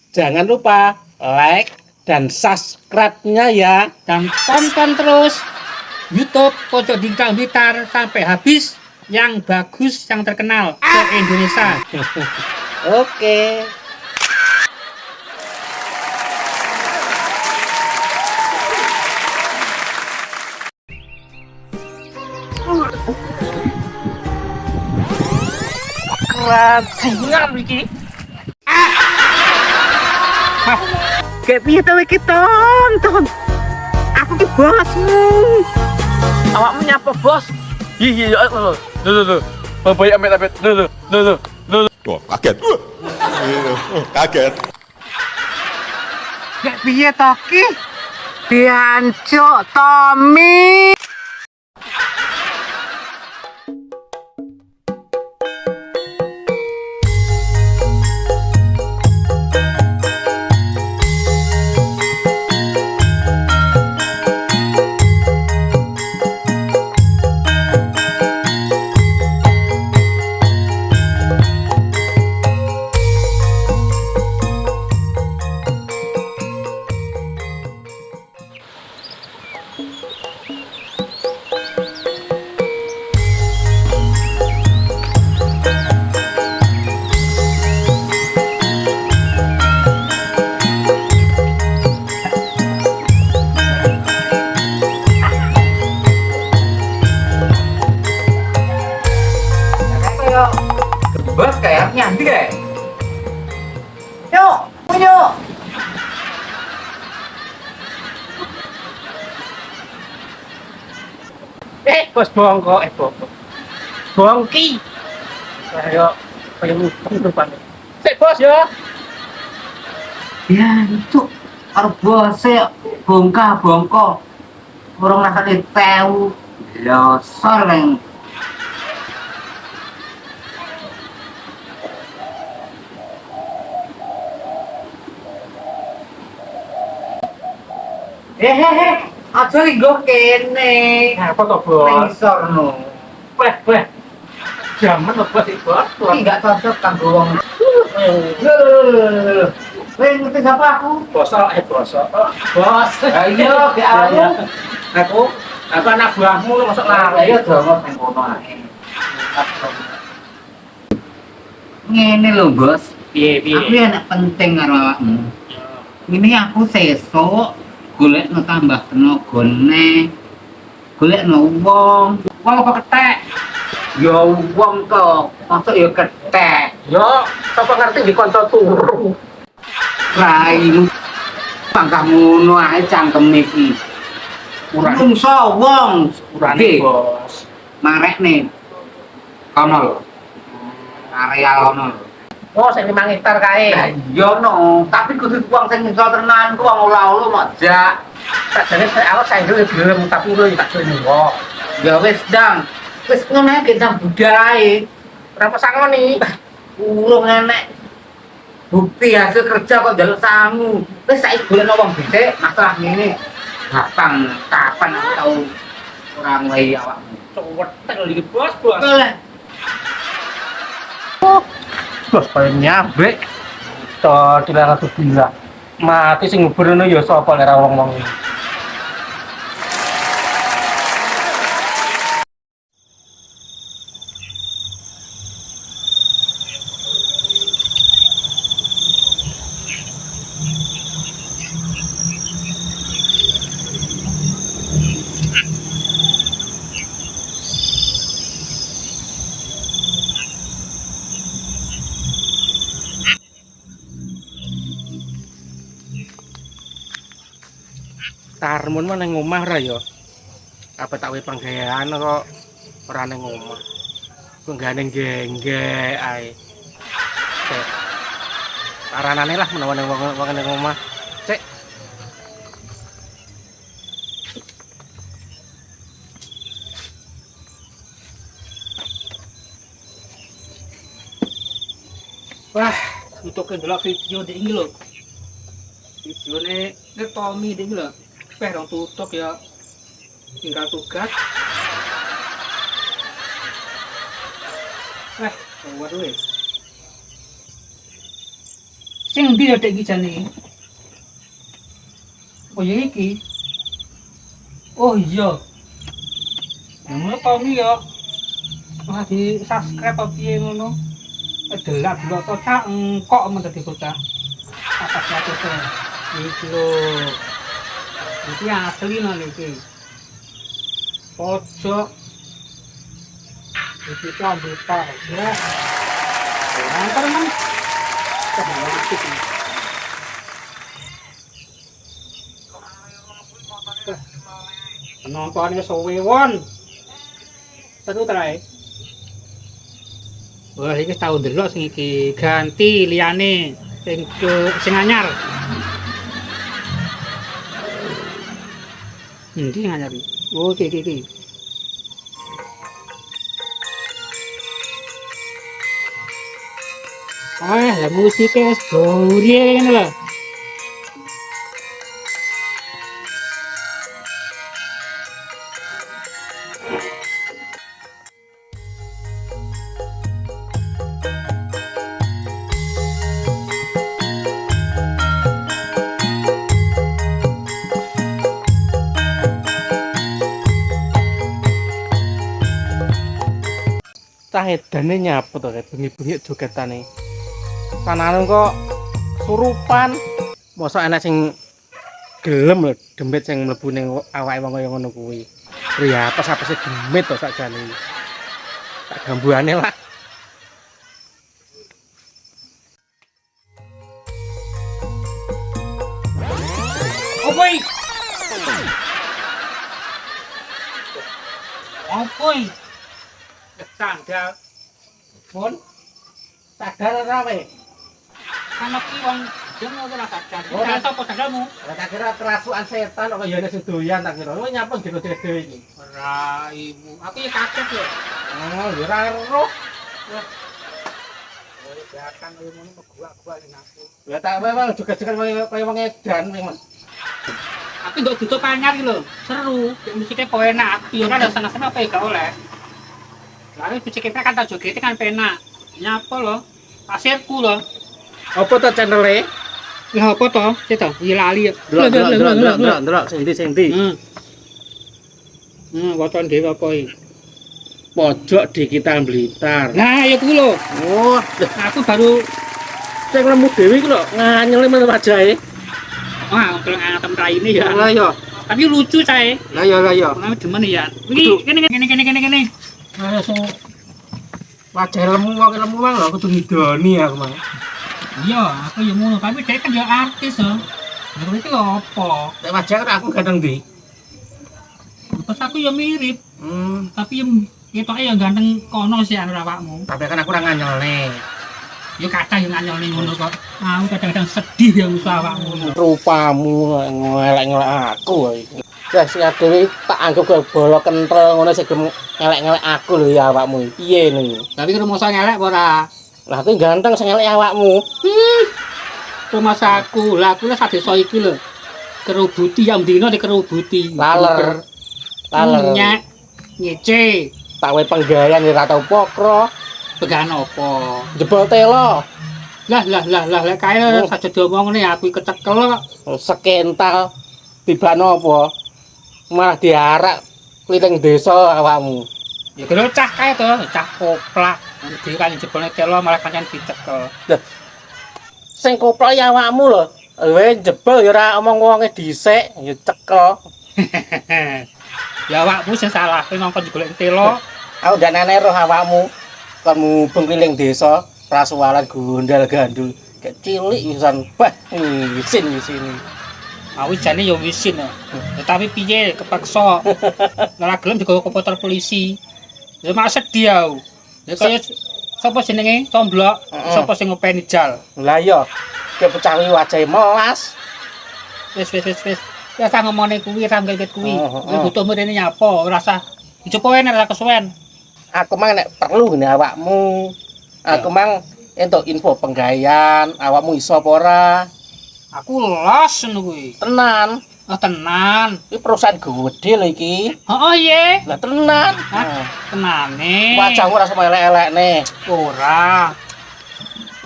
Jangan lupa like dan subscribe-nya ya. Dan tonton terus YouTube Pojok Bincang Blitar sampai habis, yang bagus, yang terkenal se-Indonesia. Oke. Kerajinan iki. Kayak piye to iki tonton. Aku ki bosmu. Awakmu nyapa bos? Iya, lho. Bapak amit. Lho. Wah, kaget. Kaget. Kayak piye to ki? Diancuk Tommy. Bos kayak nyanti kayak. Yuk, punya. Bos bongko, bongki. Ayo, kayak lupa rupanya. Sik bos ya. Ya, cuk, karo bose bongkah-bongko. Urung rasane tewu. Losor leng. Aja nggo kene. Apa kok bos? Ngisor no. Weh. Jaman lho bos iki bos. Iki gak cocok kanggo wong. Weh, ngerti siapa aku? Bos. Bos. Ayo, ke aku. Aku anak buahmu masuk Lah, lari. ayo dongo nang kono ae. Ngene lho, Bos. Piye? Aku enak penting karo awakmu. Ini aku sesuk golekno tambah tenagane. Golekno wong. Wong apa ketek? Ya wong to, masuk ya ketek. Yo, sapa ngerti di kanca turu. Raimu. Pangkah ngono ae cangkem iki. Kurang. Mungso wong. Kurane bos. Marekne. Kono lho. Area kono lho. Oh, sing 5 hektar kae. Lah iya no, tapi kudu wong sing iso tenan ku wong ula-ula mok jak. Sakjane aku saiki gelem tapi lu tak suwe kok. Ya wis dang. Wis ngono ae kita budaya. Berapa sangoni? Urung enek bukti hasil kerja kok njaluk sangu. Wis saiki golekno wong dhisik masalah ngene. Kapan aku tau ora ngwehi awakmu. Cewetek lho iki bos. Lah, Bos kaya nyabek. To dilarang gila. Mati sing nguburno ya sapa lek ora wong-wong iki. Tarmun mah nang omah ra ya. Apa tak we panggawean kok ora nang omah. Ku gane genggek ae. Cek. Aranane lah menawa nang wong nang omah. Cek. Wah, untuk ndelok video dek iki lho. Videone Tommy dek iki lho. Peh dong tutup ya. Tinggal tugas. Waduh. Sing ndi ya Dek iki jane? Oh ya iki. Oh iya. Ngono to mi ya. Wah di subscribe apa piye ngono. Delak dulu to cak engkok men dadi bocah. Apa satu to. Iki lho. Iki asli nang iki. Pojok. Iki to ambil ya. Antar men. Penontonnya sewewon. Seru terae. Wah, iki tau ndelok sing iki ganti liyane sing anyar. Endi sing anyar iki? Oh, iki. Ah, la musiknya gloria ngene lho. Cah edane nyapu to kayak bengi-bengi jogetane. Sanane kok surupan. Mosok enak sing gelem lho, demit sing mlebu ning awake wong kaya ngono kuwi. Ya apa sih demit to sakjane. Tak gambuane lah. Apa iki? Apa iki? Sandal. Pun sadar ora we? Kan iki wong jeneng ora sadar. Oh, Sandal sapa sandalmu? Lah tak kira kerasukan setan kok ya nek sedoyan tak kira. Wis nyapa dhewe-dhewe iki. Ora ibu. Aku ya kaget lho. Oh, ya ora roh. Datang kaya ngono megua-gua ning aku. Ya tak wae juga-juga kaya wong edan memang. Aku ndok tutup anyar iki lho. Seru. Musiknya kok enak. Aku ora ada sana-sana apa ya gak oleh. Lalu musiknya kan tak joget kan penak. Nyapa lho. Pasirku lho. Apa to channel-e? Lah apa to? Cek to. Iya lali ya. Delok sing ndi. Wacan dhewe apa iki? Pojok Digital Blitar. Nah, ya kuwi lho. Oh, Aku baru sing lemu dhewe iki lho, nganyel men wajahe. wah, kalau ngantem raine ya. Lah ya. Tapi lucu cae. Lah ya. Aku demen ya. Iki kene. Lah sing wajahe lemu wae lemu mang lho kudu ngidoni aku mang. Iya, aku ya ngono, tapi dia kan ya artis lho. Lah iki lho apa? Nek wajah aku ganteng ndi? Terus aku ya mirip, tapi ketoke ya ganteng kono sih anu awakmu. Tapi kan aku ora nganyelne. Ya kadang yang nganyolne ngono kok. Aku kadang-kadang sedih ya musuh awakmu. Rupamu ngelek-ngelek aku iki. Ya sing dhewe tak anggap kowe bolo kentel ngono sing ngelek-ngelek aku lho ya awakmu. Piye niku? Tapi rumah saya ngelek apa ora? Lah aku ganteng sing ngelek awakmu. Rumah saku, lah aku lah sadesa iki lho. Kerubuti yang dino dikerubuti. Laler. Nyek, ngece, Tak wae penggawean ora tau pokro. pegangan apa? Jebol telo. Lah lek kae saja diomongne aku kecekel kok. Sekental tiba apa? Malah diarak keliling desa awakmu. Ya kira cah kae to, cah koplak. Dhewe kan jebolne telo malah pancen dicekel. Sing koplak ya awakmu lho. Kowe jebol ya ora omong wonge dhisik, ya cekel. Ya awakmu sing salah, kowe ngongkon golek telo. Aku ndak nene roh awakmu. Kon mubeng keliling desa, rasuwalan gondal gandul. Kayak cilik pisan. Bah, ngisin di sini. Aku jane ya wisin. Tapi piye kepaksa. Ora gelem digawa ke kantor polisi. Ya mak sedih aku. Ya kaya sapa jenenge? Tomblok. Sapa sing ngopeni jal? Lah iya, kepecahi wajahe melas. Wis. Ya tak ngomongne kuwi ra ngget kuwi. Kowe butuh mrene nyapa, ora usah dicoba wae ora kesuwen. Aku mang nek perlu ngene awakmu. Aku mang entuk info penggawean, awakmu iso apa ora? Aku los ngono kuwi. Tenan. Oh tenan. Iki perusahaan gede lho iki. Heeh ye. Lah tenan. Tenane. Wajahmu rasa elek-elekne. Ora.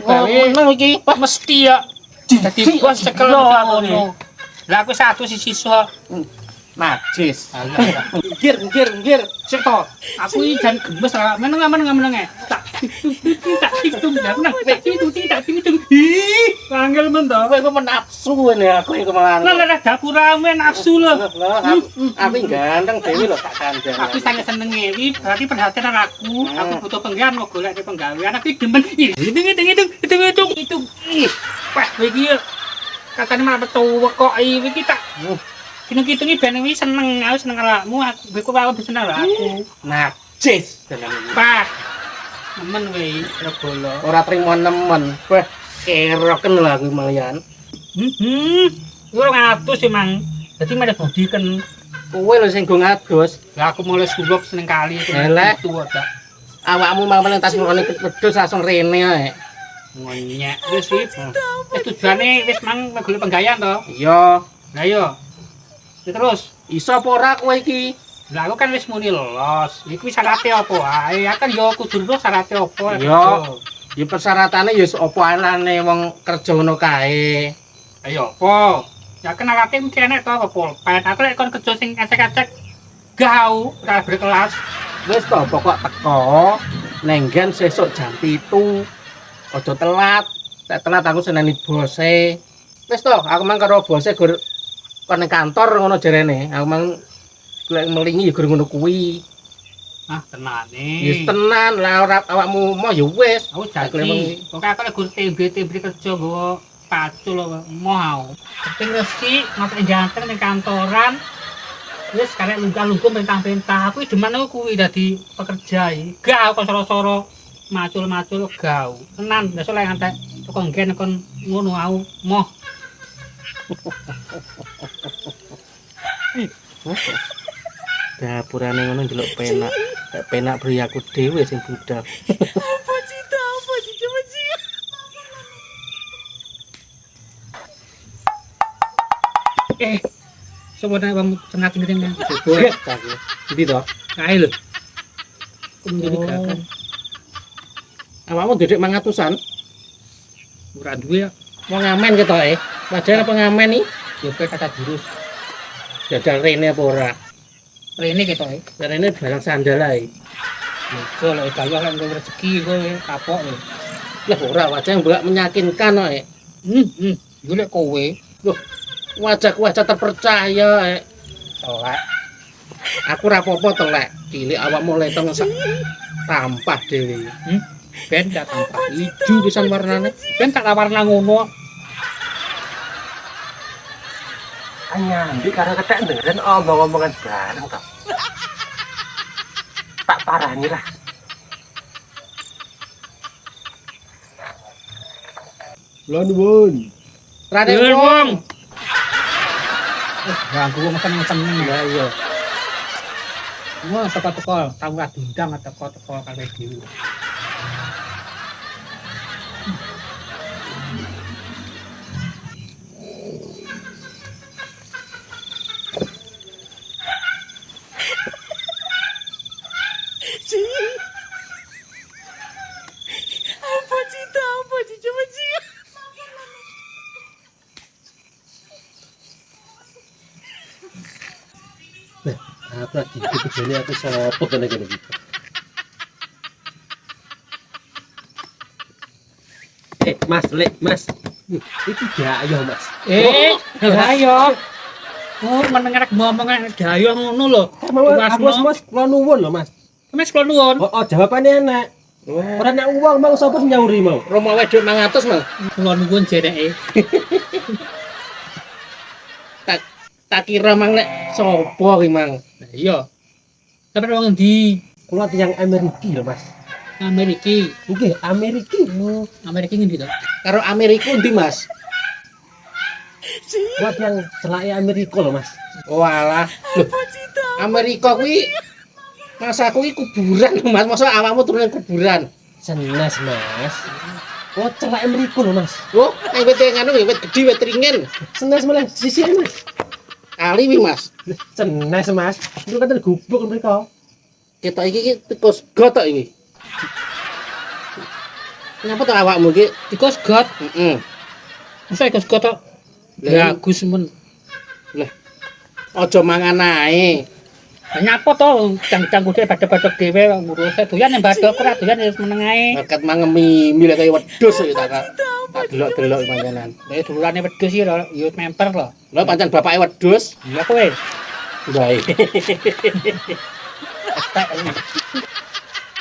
Gawe nang iki, Mesti ya Dadi bos cekel ngono. Lah aku satu sisi so. Najis. Ngir. Sik to. Aku iki jan gemes ra meneng. Tak hitung ya menang. Tak hitung. Ih, angel men to. Kowe kok menafsu ngene aku iki kemalan. Lah dapur rame nafsu lho. Aku ganteng dewe lho tak kandhani. Aku sange senenge iki berarti perhatian karo aku. Aku butuh penggawean mau golek penggawean. Aku demen. Hitung. Ih, wah iki katane malah tuwa kok iki tak. Hitung-hitungi ben wis seneng, aku seneng awakmu, aku kok aku seneng aku. Najis tenan iki. Pak. Nemen kowe rebolo. Ora trimo nemen. Wah, keroken lho aku malian. Ora ngatus emang. Dadi malah bodiken. Kowe lho sing go ngadus. Lah aku mulai subok seneng kali itu. Elek. Tuwa tak. Awakmu mau melintas ngrone wedhus langsung rene ae. Ngonyek wis iki. Tujuane wis mang golek penggawean to. Iya. Lah iya. Terus Iso apa ora kowe iki? lah aku kan wis muni lolos. Iku syaratnya apa ae? Ya kan yo kudu lho syaratnya apa. Iya. Ya persyaratannya ya apa anane wong kerja ngono kae. Ayo apa? Ya kan syaratnya mesti enek to apa pulpen. Aku lek kon kerja sing ecek-ecek gau ora berkelas. Wis to pokok teko nenggen sesuk jam 7. Aja telat. Nek telat aku seneni bose. Wis to, aku mang karo bose gur kon ning kantor ngono jarene. Aku mang golek melingi ya gur ngono kuwi. Ah tenane. Ya tenan lah ora awakmu mau ya wis. Aku janji. Pokoke aku lek gur tembe kerja nggawa pacul mau. Penting resik ngotek janteng ning kantoran. Wis karek lungguh-lungguh pentah-pentah. Aku demen aku kuwi dadi pekerja iki. Gak kok soro-soro macul-macul gau. Tenan, besok lek ngantek teko nggen kon ngono aku moh. Dapurane ngono ndelok penak. Nek penak beri aku dhewe sing budal. Sebenarnya bang tengah tingginya. Buat aku. Ndi to? Kae lho. Menjadi gagal. Awakmu dedek 500-an. Ora duwe ya. Mau ngamen ketoke. Wajar apa ngamen iki? Yo kata jurus. Jajal rene apa ora? Rene ketoke. Rene barang sandal ae. Muga lek kaya kan rezeki kowe kapok lho. Lah ora wajah mbak menyakinkan kok. Yo lek kowe Loh, wajah terpercaya. telek. Aku ora apa-apa telek. Cilik awakmu letong sak tampah dhewe. Ben dak tampak. Ijo pisan warnane. Ben tak warna ngono. Anyambi karena ketek nderen omong-omongan bareng to. Tak parani lah. Lan nuwun. Raden Nuwun, wong. Ganggu mesen-mesen Lah iya. Wah, teko-teko tamu adundang teko-teko kare dhewe. Apa iki kejane aku sapa kene iki. Mas, Lek, Mas. Iki dayoh, Mas. Ayo. Menengar ngomongan dayoh ngono lho. Mas, kula nuwun lho, Mas. Mas kula nuwun. Oh, jawabane enak. Ora nek uang mau sapa sing nyauri mau? Romo wedok 500, Mas. Kula nuwun jenenge. Tak kira mang nek sapa ki, Mang. Iya. Tapi wong ndi? Kula tiyang Amerika lho, Mas. Amerika. Nggih, Amerika. Amerika ngendi to? Karo Amerika ndi, Mas? Buat yang celake Amerika lho, Mas. Walah. Loh, Amerika kuwi masaku iki kuburan, Mas. Masa awakmu turun kuburan? Senes, Mas. Oh, celake Amerika lho, Mas. Oh, wit nganu wit gedhi, wit ringin. Senes malah sisi, Mas. Kali wi, Mas. Senes, Mas. Itu kan gubuk mereka. Ketok iki tikus gotok iki. Kenapa tuh awakmu iki Tikus got. Heeh. Masa iku sego tok. Bagus men. Aja mangan ae. Nyapa to cang-cang kudu badhe-badhe dhewe kok ngurus doyan nek badhe ora doyan wis meneng ae. Bakat mangemi mil kaya wedhus iki tak delok-delok panjenengan. Nek dulurane wedhus iki lho ya memper lho. Lha pancen bapake wedhus. Iya kowe. Bae.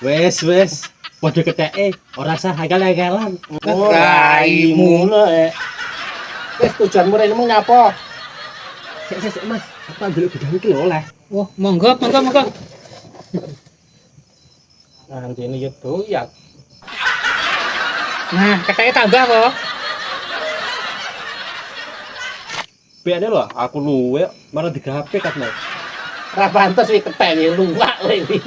Wes. Padha keteke, ora usah akal-akalan. Raimu lho. Wes tujuanmu rene mau nyapa? Sik Mas, apa ndelok gedang iki lho oleh. Wah, monggo. Anjene yo doyan. Nah, keteke tambah kok. Bene lho, aku luwe malah digawe kat Mas. Ora pantes iki kethek iki luwak kowe iki.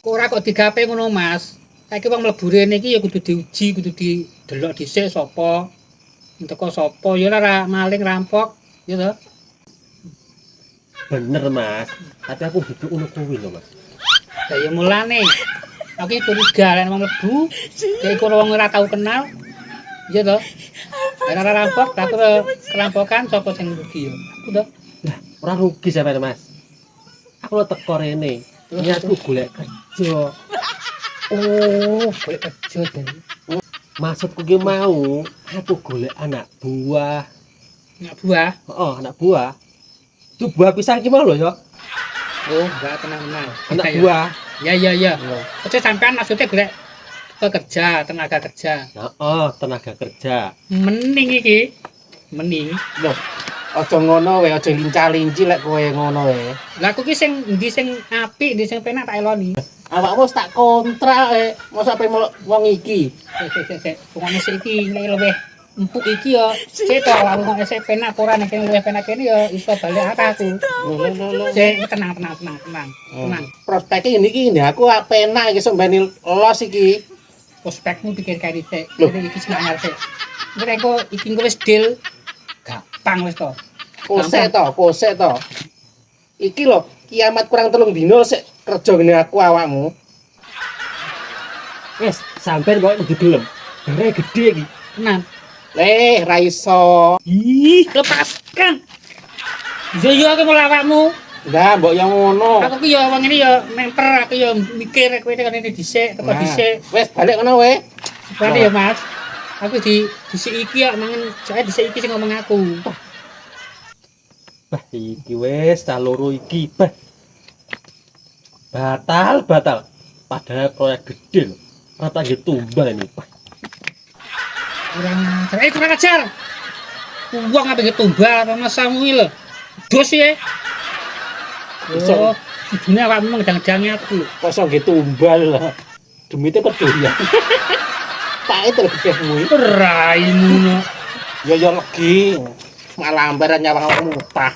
Ora kok digawe ngono, Mas. Saiki wong mlebu rene iki ya kudu diuji, kudu didelok dhisik sapa. Teko sapa ya ora maling rampok, ya to. Bener Mas, tapi aku duduk ngono kuwi lho Mas. Lah ya mulane. Aku iki curiga lek wong mlebu, kayak iku wong ora tau kenal. Iya to. Lek ora rampok, tak kerampokan sapa sing rugi ya. Aku to. Lah, ora rugi sampeyan Mas. Aku lo teko rene, niatku golek kerja. Oh, golek kerja ten. Maksudku ki mau, aku golek anak buah. Anak buah. Heeh, anak buah. Itu buah pisang ki mau lho ya. Oh, enggak kenal-kenal. Anak buah. Ya. Oke sampean maksudnya golek pekerja, tenaga kerja. Heeh, tenaga kerja. Mending iki. Mending. Loh, aja ngono wae, aja lincah-linci lek kowe ngono wae. Lah aku ki sing ndi sing apik, ndi sing penak tak eloni. Awakmu wis tak kontrak mosok ape melok wong iki. Sik. Pokoknya sik iki nek luwih empuk iki ya. Sik to aku kok esek penak ora nek luwih penak kene ya iso balik aku. Lho. Sik tenang. Prospeke niki aku penak iki sembeni los iki. Prospekmu pikir kari sik. Iki sing anyar sik. Nek engko iki wis deal gampang wis to. Kosek to. Iki lho, kiamat kurang 3 dino sik kerja ngene aku awakmu. Wes, sampean kok kudu gelem. Bare gede iki. Tenan. Ra iso. Ih, lepaskan. Yo aku mulai awakmu. Lah, mbok yang ngono. Aku ki ya wong ini ya memper, aku ya mikir kowe tekan ini dhisik, teko dhisik. Wes balik ngono wae. Berarti ya, Mas. Aku dhisik iki ya mangen saya dhisik iki sing ngomong aku. Bah, iki wes ta loro iki, bah. Batal. Padahal proyek gede lho. Rata nggih tumbal ini, bah. Kurang ajar. Uang apa gitu tumbal apa masamu iki lho. Dos ya. Oh, dunia awakmu ngedang-dangi aku lho. Kosong nggih tumbal lah. Demite pedoyan. Pae tergedemu iki. Raimu no. Ya legi. Malah ambaran nyawang awakmu mutah.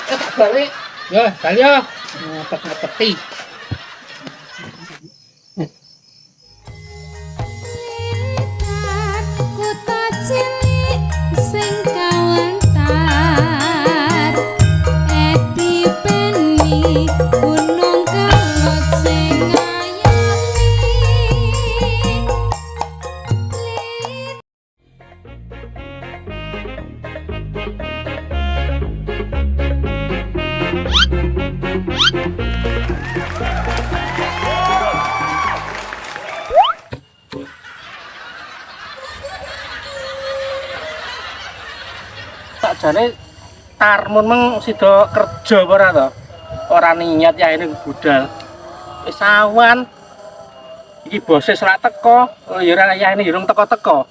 Tak balik. Yo, bali yo. Ngepet-ngepeti. Kota cilik sing kawentar eti peni gunung kelot sing ngayangi. Sakjane Tarmun meng sida kerja apa ora to? Ora niat ya ini budal. Wis awan. Iki bose ora teko. Oh ya ora ya ini urung teko-teko.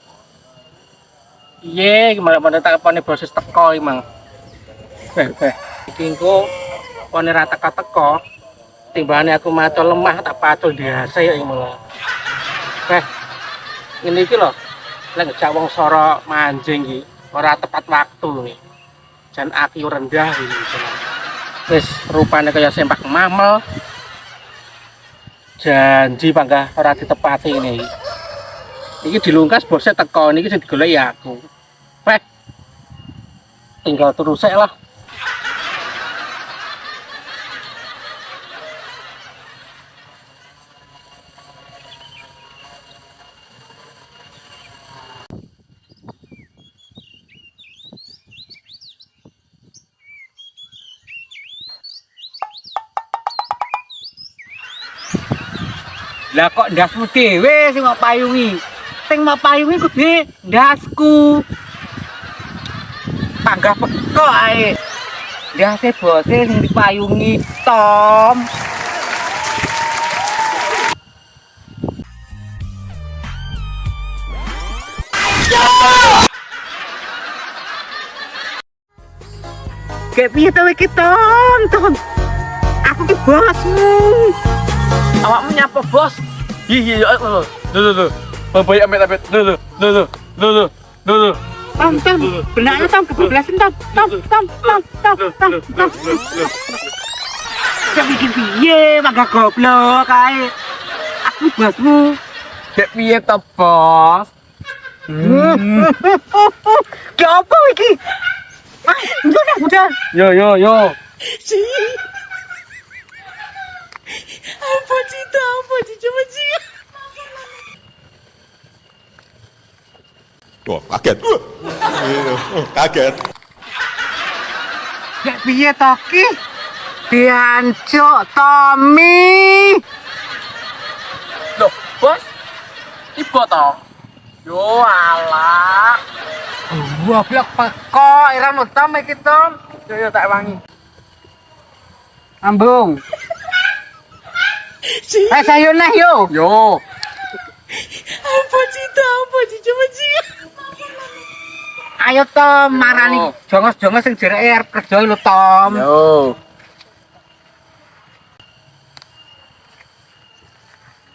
Iye, gimana tak pone bose teko iki mang. Beh. Iki engko pone ra teko-teko. Timbane aku macul lemah tak pacul diase ya iki malah. Beh. Ngene iki lho. Lek ngejak wong sora manjing iki ora tepat waktu nih. Jan aki rendah ini. Wis rupane kaya sempak mamel. Janji panggah ora ditepati ini. Iki dilungkas bose teko niki sing digoleki aku. Weh. Tinggal terus sik lah. Lah kok ndasmu dhewe sing mau payungi. Sing mau payungi kudu ndasku. Panggah peko ae. Ndase bose sing dipayungi, Tom. Kayak piye to iki, Tom? Aku ki bosmu. Awakmu nyapa bos? Iya, lho. Babai amit. Lho. Tom, benaknya Tom, kebablasan Tom. Kayak bikin piye, mangga goblok kae. Aku bosmu. Kayak piye to, Bos? Ki apa iki? Udah. Yo. Wah, kaget. Kaget. Kayak piye to ki? Diancuk Tommy. Loh, Bos? Ibu to? Yo alah. Goblok peko, iramu Tom iki Tom. Yo tak wangi. Ambung. Sayo neh yo. Yo. Ayo Tom, marani jongos-jongos sing jereke arep kerja lho Tom. Yo.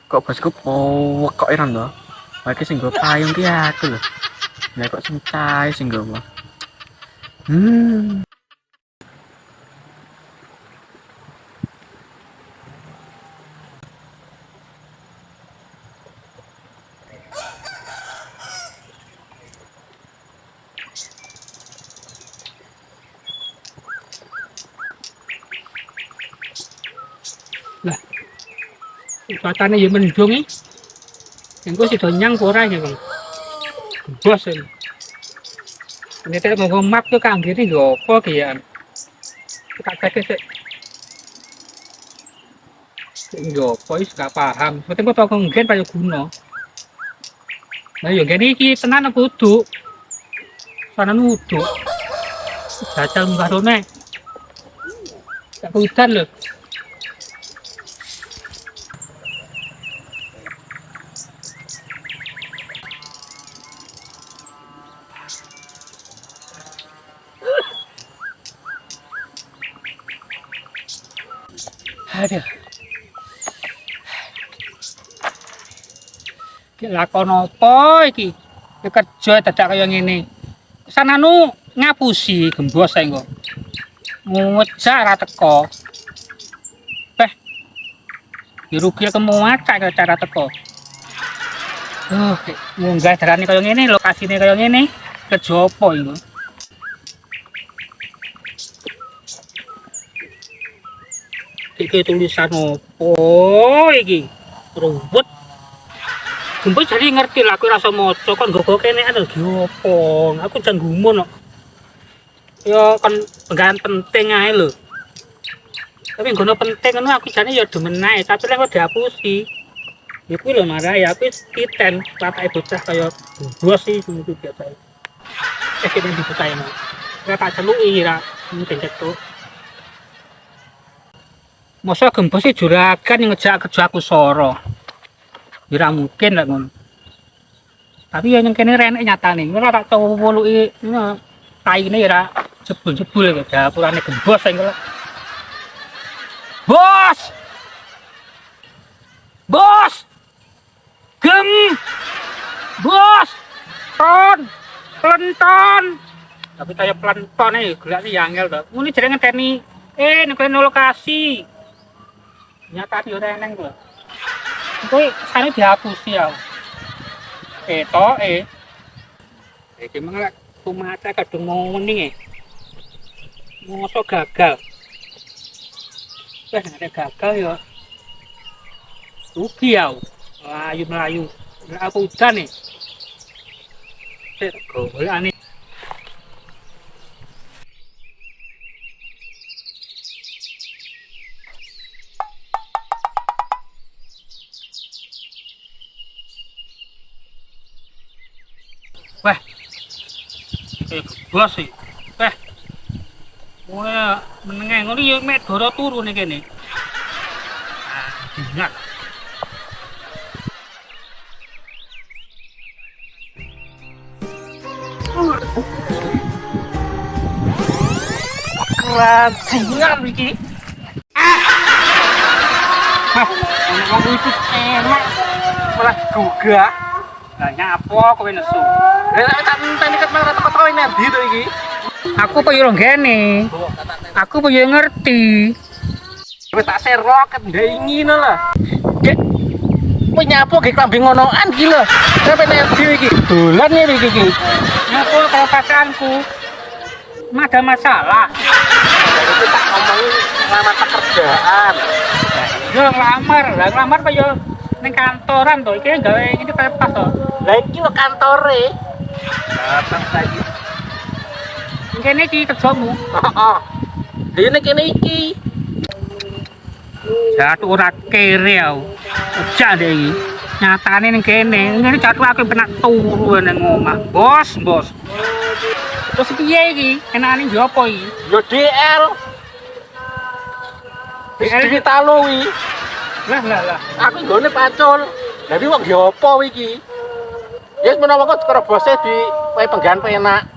Kok bosku kok iran to? Iki sing go payung ki aku lho. Lah kok sing cae sing go. Cuacanya ya mendung nih. Engko sida nyang ora ya, Bang. Bos ini. Ini tadi mau map tuh kang gini yo apa ki ya? Tak cek sik. Yo apa wis gak paham. Penting kok tau nggen payo guna. Nah yo gini iki tenan apa kudu? Sana nudu. Jajal mbarone. Tak hutan lho. Aduh. Ki lakon apa iki? Ki kerja dadak kaya ngene. Sananu ngapusi gembos ae engko. Ngecak ra teko. Dirugil kemuacak cara teko. Munggah darane kaya ngene, lokasine kaya ngene. Kerja apa iku? Iki tulisan opo iki? Ruwet. Gembos jadi ngerti lah aku rasa maca kon gogo kene ana lagi opo. Aku jan gumun kok. Ya kan penggawean penting ae lho. Tapi ngono penting ngono aku jane ya demen ae, tapi lek kok dihapusi. Ya kuwi lho marah ya aku titen patake bocah kaya gembos sih ngono biasa. Kene dibutaino. Ora tak celuki ra mungkin cetuk. Masa gembos sih juragan yang ngejak kerja aku soro. Ya mungkin lah ngono. Tapi ya yang kene renek nyatane. Ora tak tau woluki taine ya ra jebul-jebul ya dapurane gembos sing Bos! Bos! Pelenton! Tapi kayak pelenton gelak sih angel to. Muni jenenge ngenteni nek lokasi. Nyata yo reneng lho. Kuwi sane dihapusi ya. Iki mengko tumaca kadung muni Mosok gagal. Ada gagal ya. Rugi ya. Melayu. Apa udan nih? Golek kayak bos sih. Wah, menengah ngono ya mek doro turu nih kene. Ingat. Kerajingan iki. Ngomong itu enak. Malah gugah. Lah nyapa kowe nesu? Lah tak enteni ket malah teko endi to iki? Aku apa yo ngene. Aku apa yo ngerti. Wis tak serok ket ndengi lah. Dek. Kowe nyapo ge klambi ngonoan iki lho. Sampe endi iki? Dolan ya iki. Aku kalau pasanganku ada masalah. Jadi tak ngomongin ngelamar pekerjaan. Yo ngelamar, lah ngelamar apa yo ning kantoran to, iki gawe ini kaya pas to. Lah iki lho kantore. Datang saiki. Kene iki kerjamu. Heeh. Dene kene iki. Jatuh ora kere aku. Ujak deh iki. Nyatane ning kene, ngene jatuh aku penak turu nang omah. Bos. Terus piye iki? Enakane yo apa iki? Yo DL. DL Iki talo wi. Lah. Aku nggone pacul. Lah iki wong yo apa iki? Ya wis menawa kok karo bose di wae penggan penak.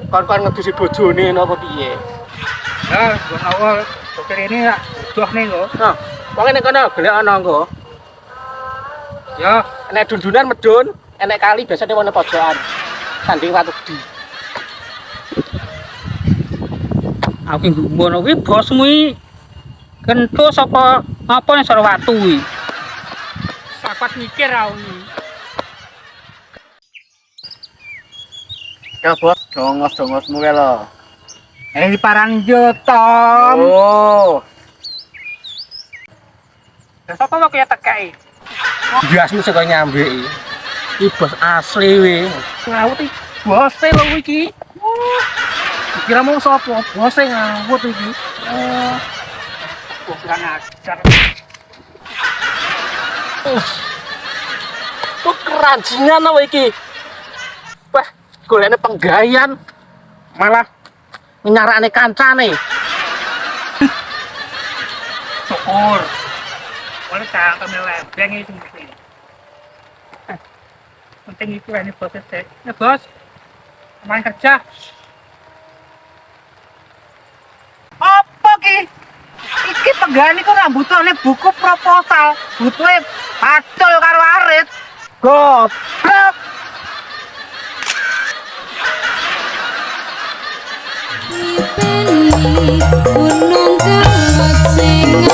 Kon-kon ngedusi bojone napa piye? Lah, gua awal dokter ini ya doh ning kok. Nah, wong nek kono golek ana engko. Ya, Nek dundunan medun, enek kali biasane wong pojokan. Sanding watu gede. aku ngono kuwi bosmu iki kento sapa apa ning Sarawatu kuwi. Sapat mikir aku iki. Ya bos, dongos-dongosmu ke lo. Di Parangjo, Tom. Oh, Lah sapa kok ya tekai? Biasmu sing nyambe iki. Iki bos asli wi. Ngawut iki. Bose lho iki. Kira mau sapa? Bose ngawut iki. Kok kurang ajar. Kok keranjingan apa iki? Wah, golekne penggayan. Malah nyarakne kancane. Syukur. Oleh cangkem lebeng itu mesti. Penting itu ini proses cek. Ya bos, main kerja. Apa ki? Iki pegawai iku ora butuhne buku proposal, butuhe pacul karo arit. Goblok. Ipeni gunung kawat sing